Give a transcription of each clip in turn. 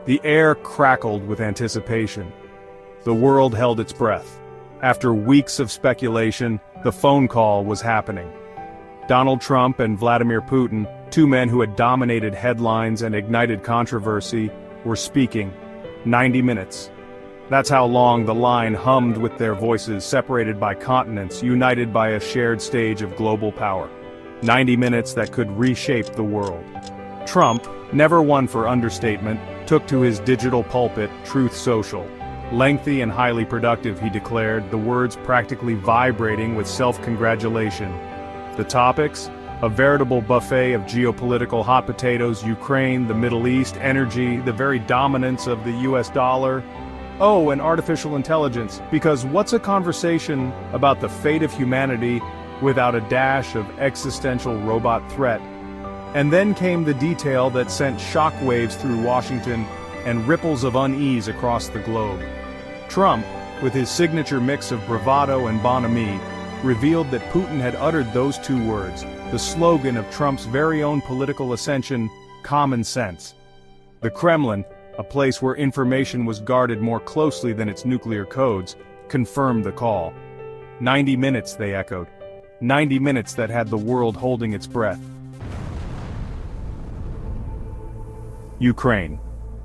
The air crackled with anticipation. The world held its breath. After weeks of speculation, the phone call was happening. Donald Trump and Vladimir Putin, two men who had dominated headlines and ignited controversy, were speaking. 90 minutes. That's how long the line hummed with their voices separated by continents, united by a shared stage of global power. 90 minutes that could reshape the world. Trump, never one for understatement, took to his digital pulpit, Truth Social. Lengthy and highly productive, he declared, the words practically vibrating with self-congratulation. The topics? A veritable buffet of geopolitical hot potatoes, Ukraine, the Middle East, energy, the very dominance of the US dollar. Oh, and artificial intelligence, because what's a conversation about the fate of humanity without a dash of existential robot threat? And then came the detail that sent shockwaves through Washington and ripples of unease across the globe. Trump, with his signature mix of bravado and bonhomie, revealed that Putin had uttered those two words, the slogan of Trump's very own political ascension, common sense. The Kremlin, a place where information was guarded more closely than its nuclear codes, confirmed the call. 90 minutes, they echoed. 90 minutes that had the world holding its breath. Ukraine.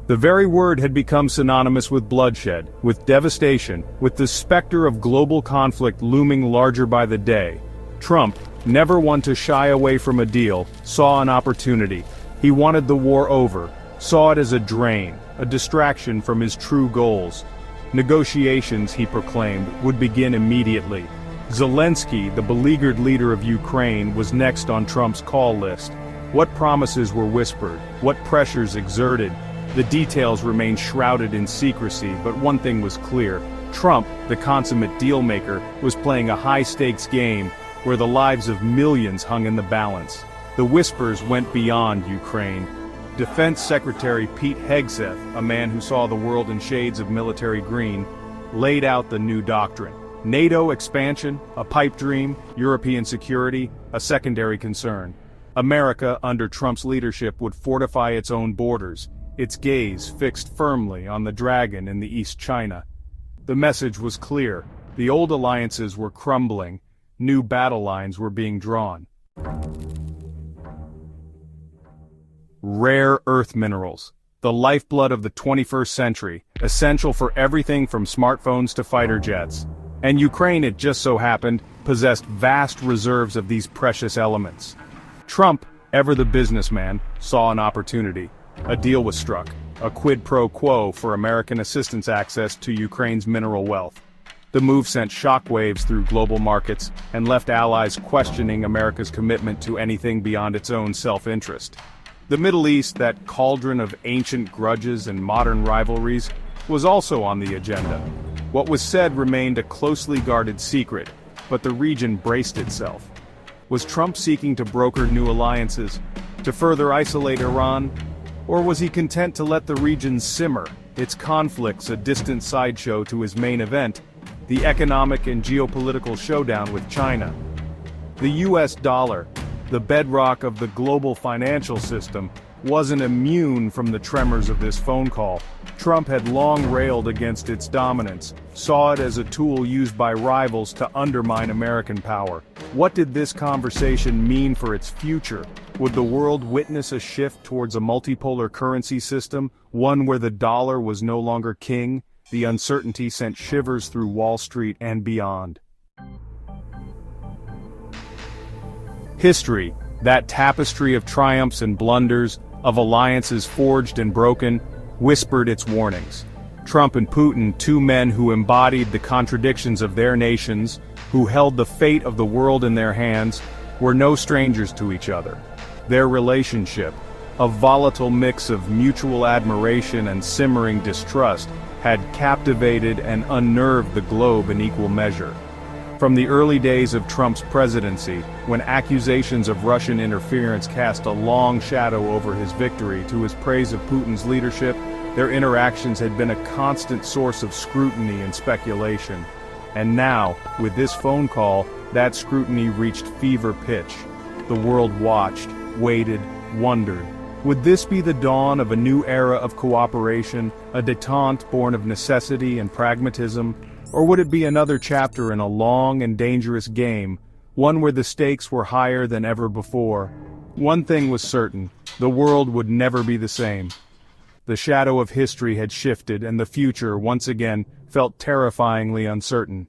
The very word had become synonymous with bloodshed, with devastation, with the specter of global conflict looming larger by the day. Trump, never one to shy away from a deal, saw an opportunity. He wanted the war over, saw it as a drain, a distraction from his true goals. Negotiations, he proclaimed, would begin immediately. Zelensky, the beleaguered leader of Ukraine, was next on Trump's call list. What promises were whispered, what pressures exerted? The details remained shrouded in secrecy, but one thing was clear. Trump, the consummate deal-maker, was playing a high-stakes game where the lives of millions hung in the balance. The whispers went beyond Ukraine. Defense Secretary Pete Hegseth, a man who saw the world in shades of military green, laid out the new doctrine. NATO expansion, a pipe dream, European security, a secondary concern. America, under Trump's leadership, would fortify its own borders, its gaze fixed firmly on the dragon in the East China. The message was clear. The old alliances were crumbling. New battle lines were being drawn. Rare earth minerals, the lifeblood of the 21st century, essential for everything from smartphones to fighter jets. And Ukraine, it just so happened, possessed vast reserves of these precious elements. Trump, ever the businessman, saw an opportunity. A deal was struck, a quid pro quo for American assistance access to Ukraine's mineral wealth. The move sent shockwaves through global markets and left allies questioning America's commitment to anything beyond its own self-interest. The Middle East, that cauldron of ancient grudges and modern rivalries, was also on the agenda. What was said remained a closely guarded secret, but the region braced itself. Was Trump seeking to broker new alliances, to further isolate Iran? Or was he content to let the region simmer, its conflicts a distant sideshow to his main event, the economic and geopolitical showdown with China? The US dollar, the bedrock of the global financial system, wasn't immune from the tremors of this phone call. Trump had long railed against its dominance, saw it as a tool used by rivals to undermine American power. What did this conversation mean for its future? Would the world witness a shift towards a multipolar currency system, one where the dollar was no longer king? The uncertainty sent shivers through Wall Street and beyond. History, that tapestry of triumphs and blunders, of alliances forged and broken, whispered its warnings. Trump and Putin, two men who embodied the contradictions of their nations, who held the fate of the world in their hands, were no strangers to each other. Their relationship, a volatile mix of mutual admiration and simmering distrust, had captivated and unnerved the globe in equal measure. From the early days of Trump's presidency, when accusations of Russian interference cast a long shadow over his victory, to his praise of Putin's leadership, their interactions had been a constant source of scrutiny and speculation. And now, with this phone call, that scrutiny reached fever pitch. The world watched, waited, wondered. Would this be the dawn of a new era of cooperation, a détente born of necessity and pragmatism, or would it be another chapter in a long and dangerous game, one where the stakes were higher than ever before? One thing was certain: the world would never be the same. The shadow of history had shifted, and the future, once again, felt terrifyingly uncertain.